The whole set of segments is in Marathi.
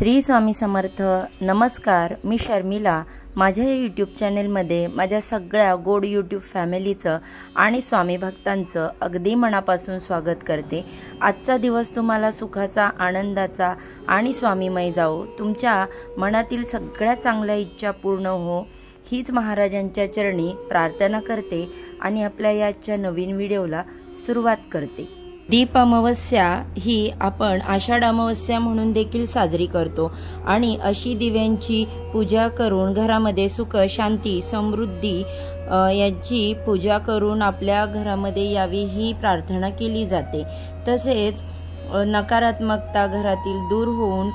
श्री स्वामी समर्थ। नमस्कार, मी शर्मिला। माझ्या यूट्यूब चॅनलमध्ये माझ्या सगळ्या गोड यूट्यूब फॅमिलीचं आणि स्वामी भक्तांचं अगदी मनापासून स्वागत करते। आजचा दिवस तुम्हाला सुखाचा, आनंदाचा आणि स्वामीमय जाओ। तुमच्या मनातील सगळ्या चांगल्या इच्छा पूर्ण हो, हीच महाराजांच्या चरणी प्रार्थना करते आणि आपल्या याच्या नवीन व्हिडिओला सुरुवात करते। दीप अमावस्या ही आपण आषाढ अमावस्या म्हणून देखील साजरी करतो आणि अशी दिव्यांची पूजा करून घरामध्ये सुख, शांती, समृद्धी याची पूजा करून आपल्या घरामध्ये यावी ही प्रार्थना केली जाते। तसेच नकारात्मकता घरातील दूर होऊन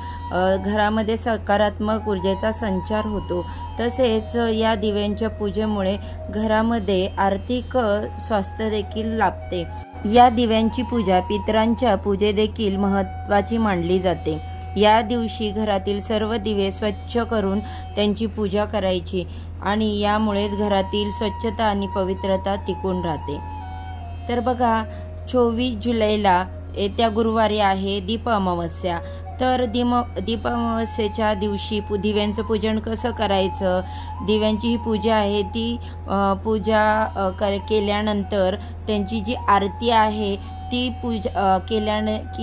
घरामध्ये सकारात्मक ऊर्जेचा संचार होतो। तसेच या दिव्यांच्या पूजेमुळे घरामध्ये आर्थिक स्वास्थ्य देखील लाभते। या दिव्यांची पूजा पितरांच्या पूजे देखील महत्त्वाची मानली जाते। या दिवशी घरातील सर्व दिवे स्वच्छ करून त्यांची पूजा करायची आणि यामुळेच घरातील स्वच्छता आणि पवित्रता टिकून राहते। तर बघा, 24 जुलैला येत्या गुरुवारी आहे दीप अमावस्या। तर दीप अमावस्येच्या दिवशी दिव्यांचं पूजन कसं करायचं, दिव्यांची ही पूजा आहे ती पूजा केल्यानंतर त्यांची जी आरती आहे ती पूजा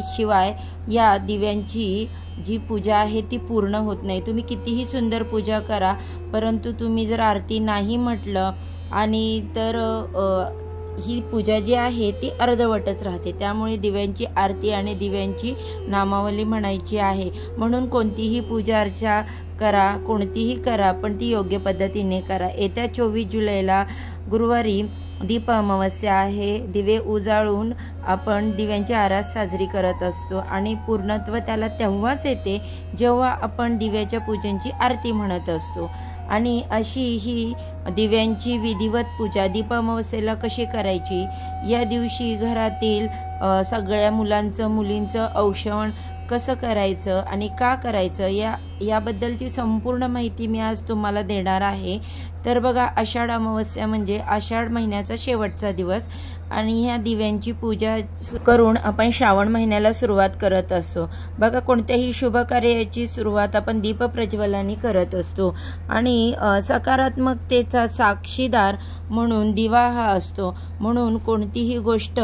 शिवाय या दिव्यांची जी पूजा आहे ती पूर्ण होत नाही। तुम्ही कितीही सुंदर पूजा करा, परंतु तुम्ही जर आरती नाही म्हटलं आणि तर ही पूजा जी आहे ती अर्धवटच राहते। त्यामुळे दिव्यांची आरती आणि दिव्यांची नामावली म्हणायची आहे। म्हणून कोणतीही पूजा अर्चा करा, कोणतीही करा, पण ती योग्य पद्धतीने करा। येत्या 24 जुलैला गुरुवारी दीप अमावस्या आहे। दिवे उजाळून आपण दिव्यांची आरास साजरी करत असतो आणि पूर्णत्व त्याला तेव्हाच येते जेव्हा आपण दिव्याच्या पूजनची आरती म्हणत असतो। आणि अशी ही दिव्यांची विधिवत पूजा दीप अमावस्येला कशी करायची, या दिवशी घरातील सगळ्या मुलांचं मुलींचं औक्षण कसं करायचं आणि का करायचं याबद्दलची संपूर्ण माहिती मी आज तुम्हाला देणार आहे। तर बघा, आषाढ अमावस्या म्हणजे आषाढ महिन्याचा शेवटचा दिवस आणि ह्या दिव्यांची पूजा करून आपण श्रावण महिन्याला सुरुवात करत असतो। बघा, कोणत्याही शुभ कार्याची सुरुवात आपण दीप प्रज्वलनाने करत असतो आणि सकारात्मकतेचा साक्षीदार म्हणून दिवा हा असतो। म्हणून कोणतीही गोष्ट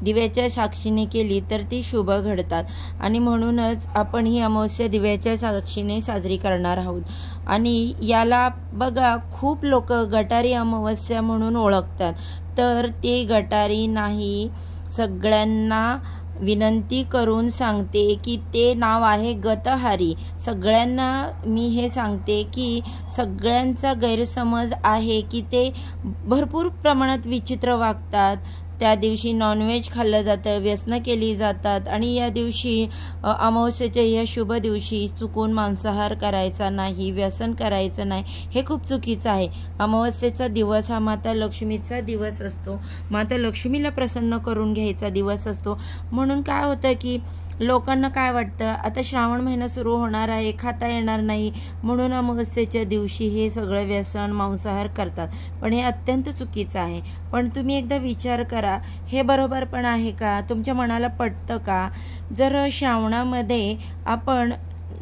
दिव्याच्या साक्षीने केली तर ती शुभ घडतात आणि म्हणूनच आपण ही अमावस्या दिव्याच्या साक्षीने साजरी करणार आहोत। आणि याला बघा, खूप लोक गटारी अमावस्या म्हणून ओळखतात, तर ते गटारी नाही। सगळ्यांना विनंती करून सांगते की ते नाव आहे गतहारी। सगळ्यांना मी हे सांगते की सगळ्यांचा गैरसमज आहे की ते भरपूर प्रमाणात विचित्र वागतात। त्या दिवशी नॉनव्हेज खाल्लं जातं, व्यसनं केली जातात आणि या दिवशी अमावस्येच्या या शुभ दिवशी चुकून मांसाहार करायचा नाही, व्यसन करायचं नाही, हे खूप चुकीचं आहे। अमावस्येचा दिवस हा माता लक्ष्मीचा दिवस असतो, माता लक्ष्मीला प्रसन्न करून घ्यायचा दिवस असतो। म्हणून काय होतं की लोकांना काय वाटतं, आता श्रावण महिना सुरू होणार आहे, खाता येणार नाही, म्हणून अमावस्येच्या दिवशी हे सगळं व्यसन, मांसाहार करतात, पण हे अत्यंत चुकीचं आहे। पण तुम्ही एकदा विचार करा, हे बरोबर पण आहे का? तुमच्या मनाला पटतं का? जर श्रावणामध्ये आपण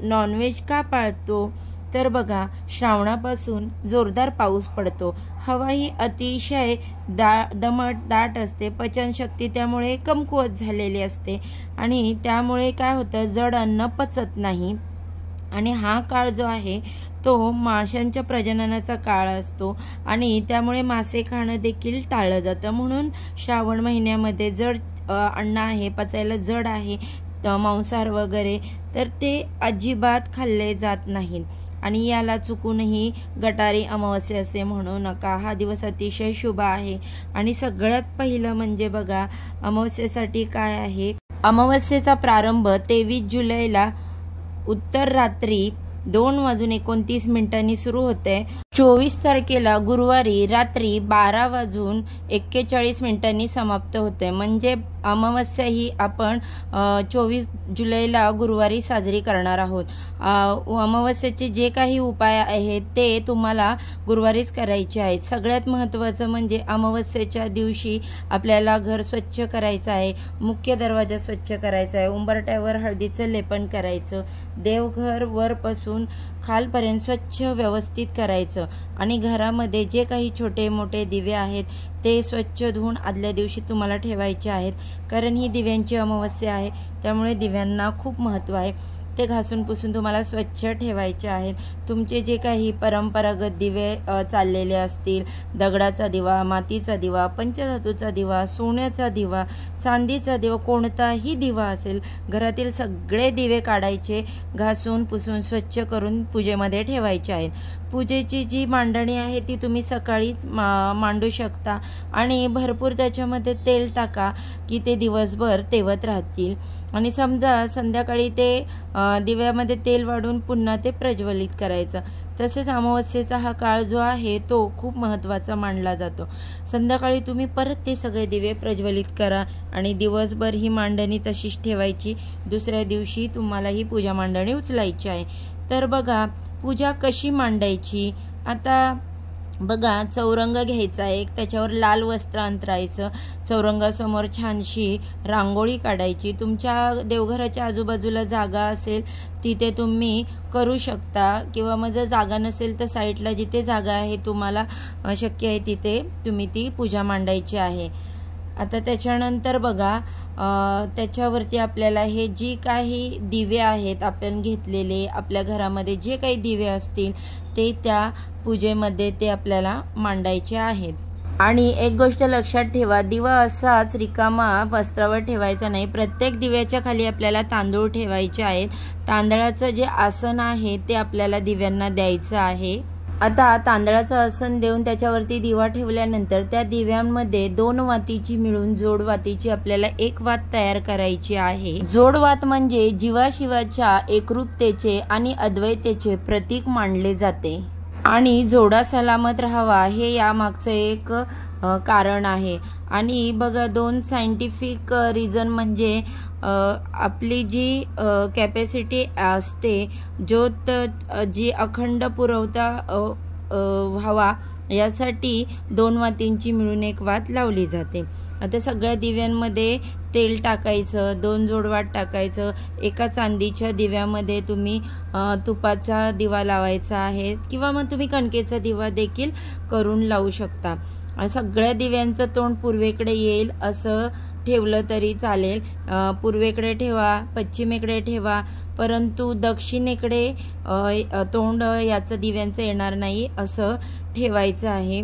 नॉनव्हेज का पाळतो, तर बघा, श्रावणापासून जोरदार पाऊस पडतो, हवा ही अतिशय दमट दाट असते, पचनशक्ती त्यामुळे कमकुवत झालेली असते आणि त्यामुळे काय होतं, जड अन्न पचत नाही आणि हा काळ जो आहे तो माशांच्या प्रजननाचा काळ असतो आणि त्यामुळे मासे खाणं देखील टाळलं जातं। म्हणून श्रावण महिन्यामध्ये जड अन्न आहे, पचायला जड आहे, मांसाहार वगैरे, तर ते अजिबात खाल्ले जात नाहीत आणि याला चुकूनही गटारी अमावस्या असे म्हणू नका। हा दिवस अतिशय शुभ आहे आणि सगळ्यात पहिलं म्हणजे बघा, अमावस्येसाठी काय आहे, अमावस्येचा प्रारंभ 23 जुलैला उत्तर रात्री 2:29 सुरू होते 24 तारखेला गुरुवारी रात्री 12:41 समाप्त होते। म्हणजे अमावस्या ही आपण 24 जुलैला गुरुवारी साजरी करणार आहोत। अमावस्येचे जे काही उपाय आहेत ते तुम्हाला गुरुवारीच करायचे आहेत। सगळ्यात महत्त्वाचं म्हणजे अमावस्येच्या दिवशी आपल्याला घर स्वच्छ करायचं आहे, मुख्य दरवाजा स्वच्छ करायचा आहे, उंबरठ्यावर हळदीचं लेपन करायचं, देवघर वरपासून खालपर्यंत स्वच्छ व्यवस्थित करायचं आणि घरामध्ये जे काही छोटे मोठे दिवे आहेत ते स्वच्छ धुवून आदल्या दिवशी तुम्हाला ठेवायचे आहेत। कारण ही दिव्यांची अमावस्या आहे, त्यामुळे दिव्यांना खूप महत्त्व आहे। ते घासून पुसून तुम्हाला स्वच्छ ठेवायचे आहेत। तुमचे जे काही परंपरागत दिवे चाललेले असतील, दगडाचा दिवा, मातीचा दिवा, पंचधातूचा दिवा, सोन्याचा दिवा, चांदीचा दिवा, कोणताही दिवा असेल, घरातील सगळे दिवे काढायचे, घासून पुसून स्वच्छ करून पूजेमध्ये ठेवायचे आहेत। पूजेची जी मांडणी आहे ती तुम्ही सकाळीच मांडू शकता आणि भरपूर त्याच्यामध्ये तेल टाका की ते दिवसभर तेवत राहतील। आणि समजा संध्याकाळी ते दिव्यामध्ये तेल वाढून पुन्हा ते प्रज्वलित करायचं। तसेच अमावस्येचा हा काळ जो आहे तो खूप महत्त्वाचा मानला जातो। संध्याकाळी तुम्ही परत ते सगळे दिवे प्रज्वलित करा आणि दिवसभर ही मांडणी तशीच ठेवायची। दुसऱ्या दिवशी तुम्हाला ही पूजा मांडणी उचलायची आहे। तर बघा पूजा कशी मांडायची। आता बघा चौरंग घ्यायचा एक, त्याच्यावर लाल वस्त्र अंतरायचं, चौरंगासमोर छानशी रांगोळी काढायची। तुमच्या देवघराच्या आजूबाजूला जागा असेल तिथे तुम्ही करू शकता किंवा मग जर जागा नसेल तर साईडला जिथे जागा आहे तुम्हाला शक्य आहे तिथे तुम्ही ती पूजा मांडायची आहे। आता त्याच्यानंतर बघा त्याच्यावरती आपल्याला हे जी काही दिवे आहेत आपण घेतलेले, आपल्या घरामध्ये जे काही दिवे असतील ते त्या पूजेमध्ये ते आपल्याला मांडायचे आहेत। आणि एक गोष्ट लक्षात ठेवा, दिवा असाच रिकामा वस्त्रावर ठेवायचा नाही। प्रत्येक दिव्याच्या खाली आपल्याला तांदूळ ठेवायचे आहेत। तांदळाचं जे आसन आहे ते आपल्याला दिव्यांना द्यायचं आहे। आता तांदळाचं आसन देऊन त्याच्यावरती दिवा ठेवल्यानंतर त्या दिव्यांमध्ये 2 वातीची मिळून जोड वातीची आपल्याला एक वात तयार करायची आहे। जोड वात म्हणजे जीवाशिवाच्या एकरूपतेचे आणि अद्वैतेचे प्रतीक मानले जाते आणि जोडा सलामत राहावा हे यामागचं एक कारण आहे। आणि बघा 2 सायंटिफिक रिझन म्हणजे आपली जी कॅपॅसिटी असते, ज्योत जी अखंड पुरवठा व्हावा यासाठी 2 वातींची मिळून एक वात लावली जाते। आता सगळ्या दिव्यांमध्ये तेल टाकायचं, 2 जोडवात टाकायचं। एका चांदीच्या दिव्यामध्ये तुम्ही तुपाचा दिवा लावायचा आहे किंवा मग तुम्ही कणकेचा दिवा देखील करून लावू शकता। सगळ्या दिव्यांचं तोंड पूर्वेकडे येईल असं ठेवलं तरी चालेल। पूर्वेकडे ठेवा, पश्चिमेकडे ठेवा, परंतु दक्षिणेकडे तोंड याचं दिव्यांचं येणार नाही असं ठेवायचं आहे।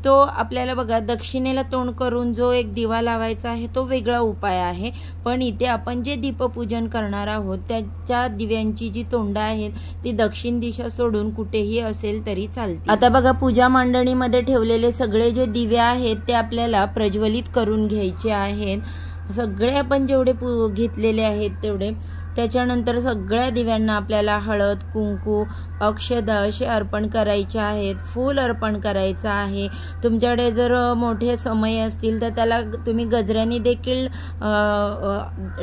तो आपल्याला बघा दक्षिणेला तोंड करून जो एक दिवा लावायचा आहे तो वेगळा उपाय आहे, पण इथे आपण जे दीपपूजन करणार आहोत त्याच्या दिव्यांची जी तोंड आहेत ती दक्षिण दिशा सोडून कुठेही असेल तरी चालते। आता बघा पूजा मांडणीमध्ये ठेवलेले सगळे जे दिवे आहेत ते आपल्याला प्रज्वलित करून घ्यायचे आहेत। सगळे आपण जेवढे घेतलेले आहेत तेवढे। त्याच्यानंतर सगळ्या दिव्यांना आपल्याला हळद, कुंकू, अक्षदा असे अर्पण करायचे आहेत, फूल अर्पण करायचं आहे। तुमच्याकडे जर मोठे समय असतील तर त्याला तुम्ही गजऱ्याने देखील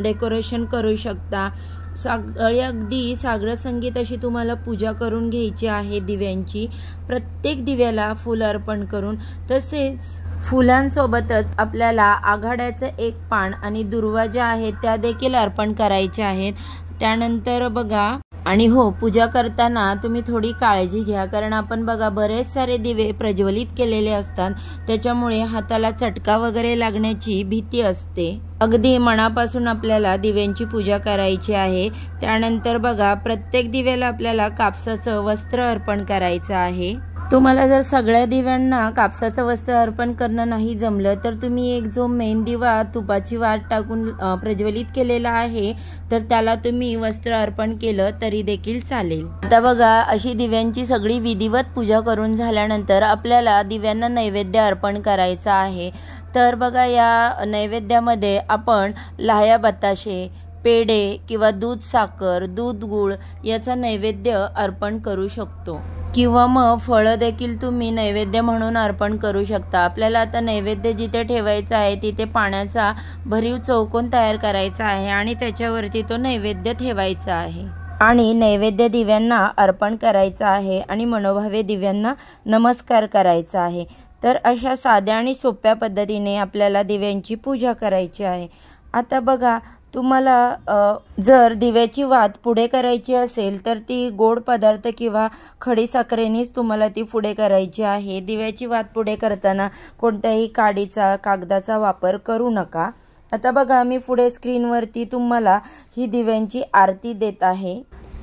डेकोरेशन करू शकता। सगळी अगदी सागर संगीत अशी तुम्हाला पूजा करून घ्यायची आहे दिव्यांची। प्रत्येक दिव्याला फूल अर्पण करून, तसेच फुलांसोबतच आपल्याला आघाड्याचं एक पान आणि दुर्वा ज्या आहेत त्या देखील अर्पण करायच्या आहेत। त्यानंतर बघा आणि हो, पूजा करताना तुम्ही थोडी काळजी घ्या, कारण आपण बघा बरेच सारे दिवे प्रज्वलित केलेले असतात, त्याच्यामुळे हाताला चटका वगैरे लागण्याची भीती असते। अगदी मनापासून आपल्याला दिव्यांची पूजा करायची आहे। त्यानंतर बघा प्रत्येक दिव्याला आपल्याला कापसाचं वस्त्र अर्पण करायचं आहे। तुम्हाला जर सगळ्या दिव्यांना कापसाचं वस्त्र अर्पण करणं नाही जमलं तर तुम्ही एक जो मेन दिवा तुपाची वात टाकून प्रज्वलित केलेला आहे तर त्याला तुम्ही वस्त्र अर्पण केलं तरी देखील चालेल। आता बघा अशी दिव्यांची सगळी विधिवत पूजा करून झाल्यानंतर आपल्याला दिव्यांना नैवेद्य अर्पण करायचा आहे। तर बघा या नैवेद्यामध्ये आपण लाह्या बताशे, पेढे किंवा दूध साखर, दूध गूळ याचा नैवेद्य अर्पण करू शकतो। किंवा मग फळं देखील तुम्ही नैवेद्य म्हणून अर्पण करू शकता। आपल्याला आता नैवेद्य जिथे ठेवायचा आहे तिथे पाण्याचा भरीव चौकोन तयार करायचा आहे आणि त्याच्यावरती तो नैवेद्य ठेवायचा आहे आणि नैवेद्य दिव्यांना अर्पण करायचा आहे आणि मनोभावे दिव्यांना नमस्कार करायचा आहे। तर अशा साध्या आणि सोप्या पद्धतीने आपल्याला दिव्यांची पूजा करायची आहे। आता बघा, तुम्हाला जर दिव्याची वात पुढे करायची असेल तर ती गोड पदार्थ किंवा खडीसाखरेनेच तुम्हाला ती पुढे करायची आहे। दिव्याची वात पुढे करताना कोणत्याही काडीचा कागदाचा वापर करू नका। आता बघा, मी पुढे स्क्रीनवरती तुम्हाला ही दिव्यांची आरती देत आहे।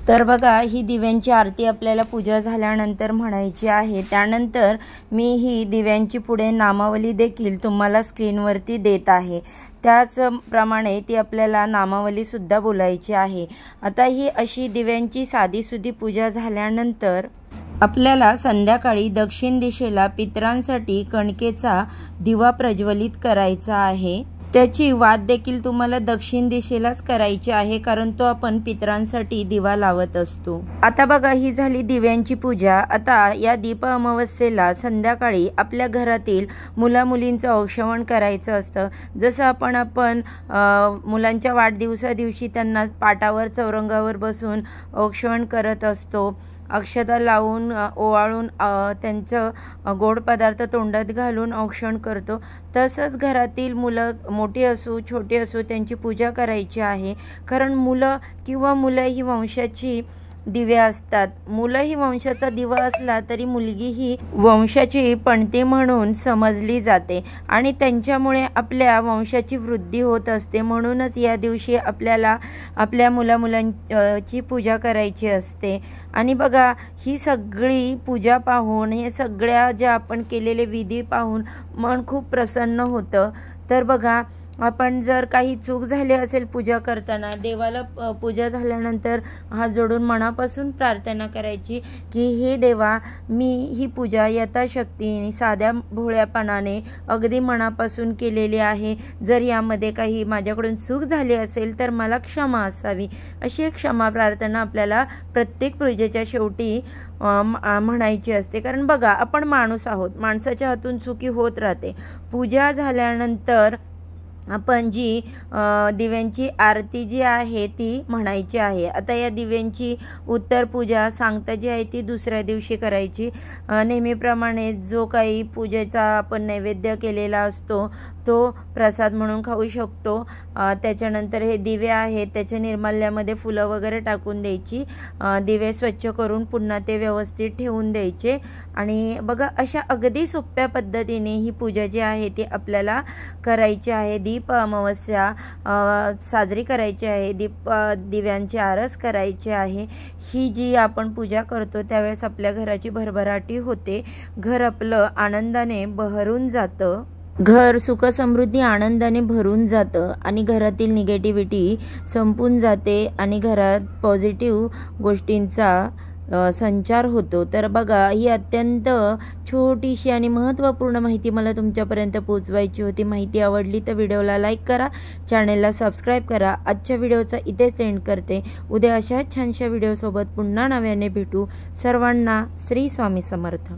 तर बघा, ही दिव्यांची आरती आपल्याला पूजा झाल्यानंतर म्हणायची आहे। त्यानंतर मी ही दिव्यांची पुढे नामावली देखील तुम्हाला स्क्रीनवरती देत आहे। त्याचप्रमाणे ती आपल्याला नामावली सुद्धा बोलायची आहे। आता ही अशी दिव्यांची साधीसुधी पूजा झाल्यानंतर आपल्याला संध्याकाळी दक्षिण दिशेला पितरांसाठी कणकेचा दिवा प्रज्वलित करायचा आहे। त्याची वात देखील तुम्हाला दक्षिण दिशेलाच करायची आहे, कारण तो आपण पितरांसाठी दिवा लावत असतो। आता बघा, ही झाली दिव्यांची पूजा। आता या दीप अमावस्येला संध्याकाळी आपल्या घरातील मुला मुलींचं औक्षवण करायचं असतं। जसं आपण मुलांच्या वाढदिवसा दिवशी त्यांना पाटावर चौरंगावर बसून औक्षवण करत असतो, अक्षता लावून ओवाळून त्यांचं गोड पदार्थ तोंडात घालून औक्षण करतो, तसंच घरातील मुलं मोठी असो छोटी असो त्यांची पूजा करायची आहे। कारण मुलं किंवा मुलं ही वंशाची दिवे असतात। मुलं ही वंशाचा दिवा असला तरी मुलगी ही वंशाची पणती म्हणून समजली जाते आणि त्यांच्यामुळे आपल्या वंशाची वृद्धी होत असते। म्हणूनच या दिवशी आपल्याला आपल्या मुलांची पूजा करायची असते। आणि बघा, ही सगळी पूजा पाहून, हे सगळ्या ज्या आपण केलेले विधी पाहून मन खूप प्रसन्न होतं। तर बघा, आपण जर काही चूक झाली असेल पूजा करताना, देवाला पूजा झाल्यानंतर हात जोडून मनापासून प्रार्थना करायची की हे देवा, मी ही पूजा यथाशक्ती साध्या भोळ्यापणाने अगदी मनापासून केलेली आहे। जर यामध्ये काही माझ्याकडून चूक झाली असेल तर मला क्षमा असावी, अशी एक क्षमा प्रार्थना आपल्याला प्रत्येक पूजेच्या शेवटी म्हणायची असते। कारण बघा, आपण माणूस आहोत, माणसाच्या हातून चुकी होत राहते। पूजा झाल्यानंतर आपण जी दिव्यांची आरती जी आहे ती म्हणायची आहे। आता या दिव्यांची उत्तर पूजा सांगता जी आहे ती दुसऱ्या दिवशी करायची। नेहमीप्रमाणे जो काही पूजेचा आपण नैवेद्य केलेला असतो तो प्रसाद म्हणून खाऊ शकतो। त्याच्यानंतर हे दिवे आहेत त्याच्या निर्माल्यामध्ये फुलं वगैरे टाकून द्यायची, दिवे स्वच्छ करून पुन्हा ते व्यवस्थित ठेवून द्यायचे। आणि बघा, अशा अगदी सोप्या पद्धतीने ही पूजा जी आहे ती आपल्याला करायची आहे। दीप अमावस्या साजरी करायची आहे, दिव्यांची आरस करायची आहे। ही जी आपण पूजा करतो त्यावेळेस आपल्या घराची भरभराटी होते, घर आपलं आनंदाने बहरून जातं, घर सुख समृद्धी आनंदाने भरून जातं आणि घरातील निगेटिव्हिटी संपून जाते आणि घरात पॉझिटिव्ह गोष्टींचा संचार होतो। तर बघा, ही अत्यंत छोटीशी आणि महत्त्वपूर्ण माहिती मला तुमच्यापर्यंत पोहोचवायची होती। माहिती आवडली तर व्हिडिओला लाईक करा, चॅनेलला सबस्क्राईब करा। आजच्या व्हिडिओचा इथे सेंड करते। उद्या अशाच छानशा व्हिडिओसोबत पुन्हा नव्याने भेटू। सर्वांना श्री स्वामी समर्थ।